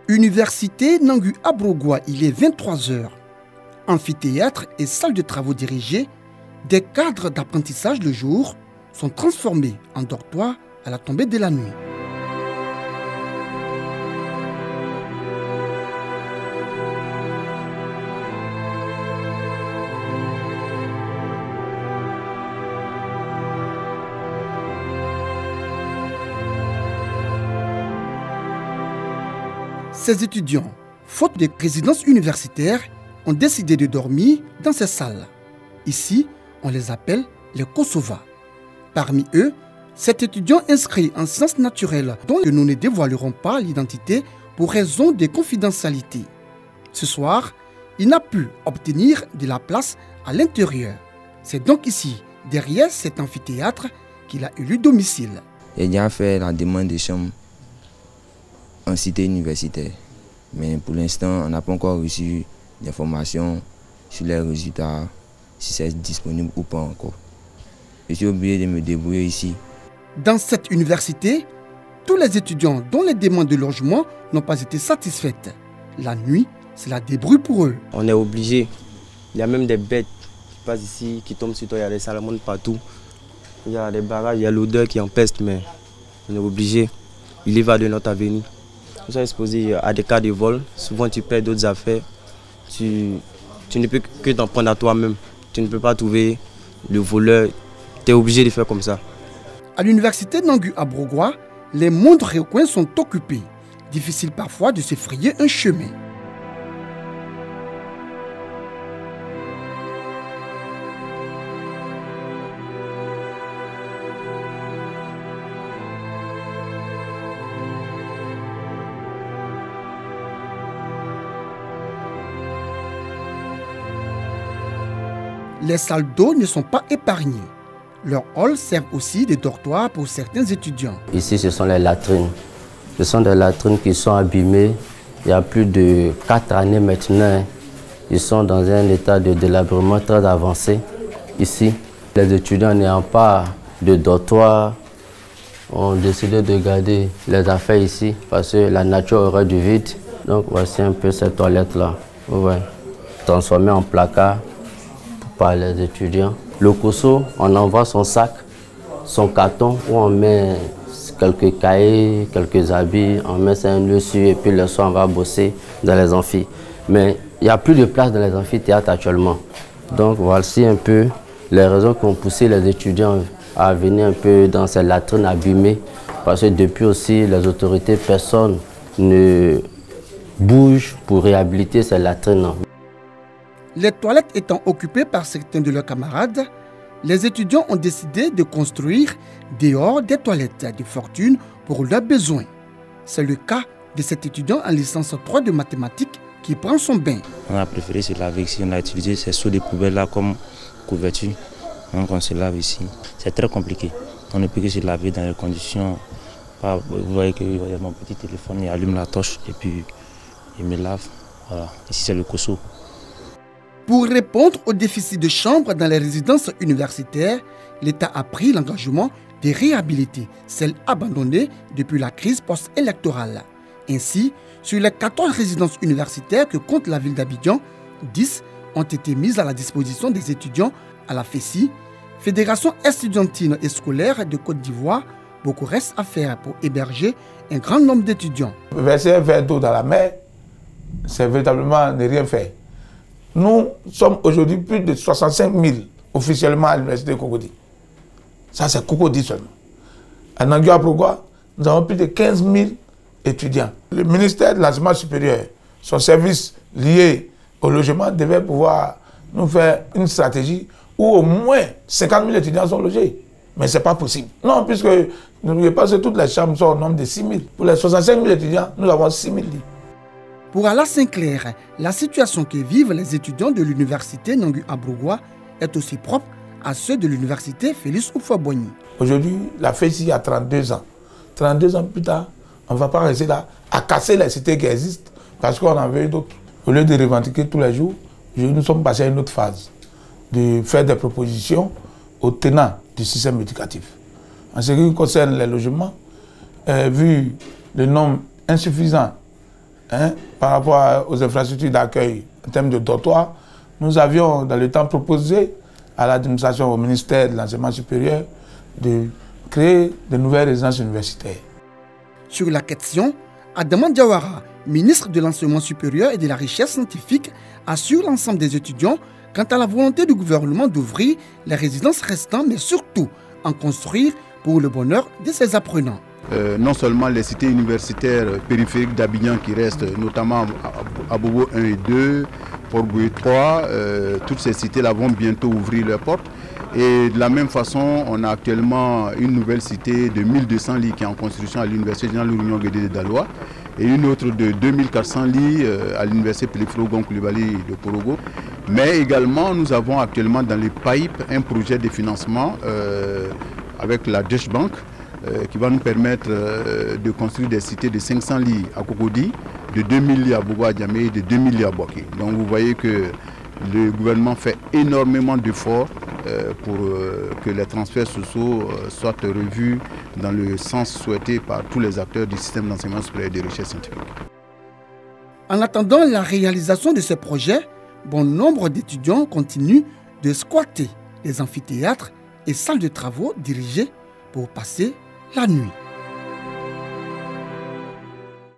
Université Nangu Abrogwa, il est 23 h. Amphithéâtre et salle de travaux dirigés, des cadres d'apprentissage le jour sont transformés en dortoirs à la tombée de la nuit. Ces étudiants, faute de résidence universitaire, ont décidé de dormir dans ces salles. Ici, on les appelle les Kosova. Parmi eux, cet étudiant inscrit en sciences naturelles dont nous ne dévoilerons pas l'identité pour raison de confidentialité. Ce soir, il n'a pu obtenir de la place à l'intérieur. C'est donc ici, derrière cet amphithéâtre, qu'il a élu domicile. J'ai déjà fait la demande de chambre en cité universitaire. Mais pour l'instant, on n'a pas encore reçu d'informations sur les résultats, si c'est disponible ou pas encore. Je suis obligé de me débrouiller ici. Dans cette université, tous les étudiants dont les demandes de logement n'ont pas été satisfaites. La nuit, c'est la débrouille pour eux. On est obligé. Il y a même des bêtes qui passent ici, qui tombent sur toi, il y a des salamandres partout. Il y a des barrages, il y a l'odeur qui empeste, mais on est obligé. Il y va de notre avenir. Nous sommes exposés à des cas de vol. Souvent, tu perds d'autres affaires. Tu ne peux que t'en prendre à toi-même. Tu ne peux pas trouver le voleur. Tu es obligé de faire comme ça. À l'université Nangu Abrogwa, les moindres recoins sont occupés. Difficile parfois de se frayer un chemin. Les salles d'eau ne sont pas épargnées. Leurs halls servent aussi de dortoirs pour certains étudiants. Ici, ce sont les latrines. Ce sont des latrines qui sont abîmées. Il y a plus de 4 années maintenant. Ils sont dans un état de délabrement très avancé. Ici, les étudiants n'ayant pas de dortoir ont décidé de garder les affaires ici parce que la nature aurait du vide. Donc voici un peu cette toilette-là. Ouais. Transformée en placard par les étudiants. Le Koso, on envoie son sac, son carton où on met quelques cahiers, quelques habits, on met ça dessus et puis le soir on va bosser dans les amphis. Mais il n'y a plus de place dans les amphithéâtres actuellement. Donc voici un peu les raisons qui ont poussé les étudiants à venir un peu dans ces latrines abîmées. Parce que depuis aussi les autorités, personne ne bouge pour réhabiliter ces latrines. Les toilettes étant occupées par certains de leurs camarades, les étudiants ont décidé de construire dehors des toilettes de fortune pour leurs besoins. C'est le cas de cet étudiant en licence 3 de mathématiques qui prend son bain. On a préféré se laver ici, on a utilisé ces seaux de poubelle là comme couverture. Donc on se lave ici. C'est très compliqué. On ne peut que se laver dans les conditions. Vous voyez que mon petit téléphone, il allume la torche et puis il me lave. Voilà. Ici c'est le Koso. Pour répondre au déficit de chambres dans les résidences universitaires, l'État a pris l'engagement de réhabiliter celles abandonnées depuis la crise post-électorale. Ainsi, sur les 14 résidences universitaires que compte la ville d'Abidjan, 10 ont été mises à la disposition des étudiants à la FESI, Fédération estudiantine et scolaire de Côte d'Ivoire. Beaucoup reste à faire pour héberger un grand nombre d'étudiants. Verser un verre d'eau dans la mer, c'est véritablement ne rien faire. Nous sommes aujourd'hui plus de 65 000 officiellement à l'université de Cocody. Ça, c'est Cocody seulement. À Nangu Abrogwa, nous avons plus de 15 000 étudiants. Le ministère de l'enseignement supérieur, son service lié au logement, devait pouvoir nous faire une stratégie où au moins 50 000 étudiants sont logés. Mais ce n'est pas possible. Non, puisque n'oubliez pas que toutes les chambres sont au nombre de 6 000. Pour les 65 000 étudiants, nous avons 6 000 lits. Pour Ala Sinclair, la situation que vivent les étudiants de l'université Nangu Abrogwa est aussi propre à ceux de l'université Félix Houphouët-Boigny. Aujourd'hui, la FESI a 32 ans. 32 ans plus tard, on ne va pas rester là à casser les cités qui existent parce qu'on en veut d'autres. Au lieu de revendiquer tous les jours, nous sommes passés à une autre phase, de faire des propositions aux tenants du système éducatif. En ce qui concerne les logements, vu le nombre insuffisant par rapport aux infrastructures d'accueil en termes de dortoirs, nous avions dans le temps proposé à l'administration, au ministère de l'Enseignement supérieur, de créer de nouvelles résidences universitaires. Sur la question, Adama Diawara, ministre de l'Enseignement supérieur et de la Richesse scientifique, assure l'ensemble des étudiants quant à la volonté du gouvernement d'ouvrir les résidences restantes, mais surtout en construire pour le bonheur de ses apprenants. Non seulement les cités universitaires périphériques d'Abidjan qui restent, notamment à Bobo 1 et 2, Port-Boué 3, toutes ces cités-là vont bientôt ouvrir leurs portes. Et de la même façon, on a actuellement une nouvelle cité de 1200 lits qui est en construction à l'Université générale Lourinho Guédé de Daloa et une autre de 2400 lits à l'Université Pelifro-Gon Coulibaly de Porogo. Mais également, nous avons actuellement dans les pipes un projet de financement avec la Deutsche Bank qui va nous permettre de construire des cités de 500 lits à Cocody, de 2000 lits à Bobo-Adjamé et de 2000 lits à Boaké. Donc vous voyez que le gouvernement fait énormément d'efforts pour que les transferts sociaux soient revus dans le sens souhaité par tous les acteurs du système d'enseignement supérieur et de recherche scientifique. En attendant la réalisation de ces projets, bon nombre d'étudiants continuent de squatter les amphithéâtres et salles de travaux dirigés pour passer la nuit.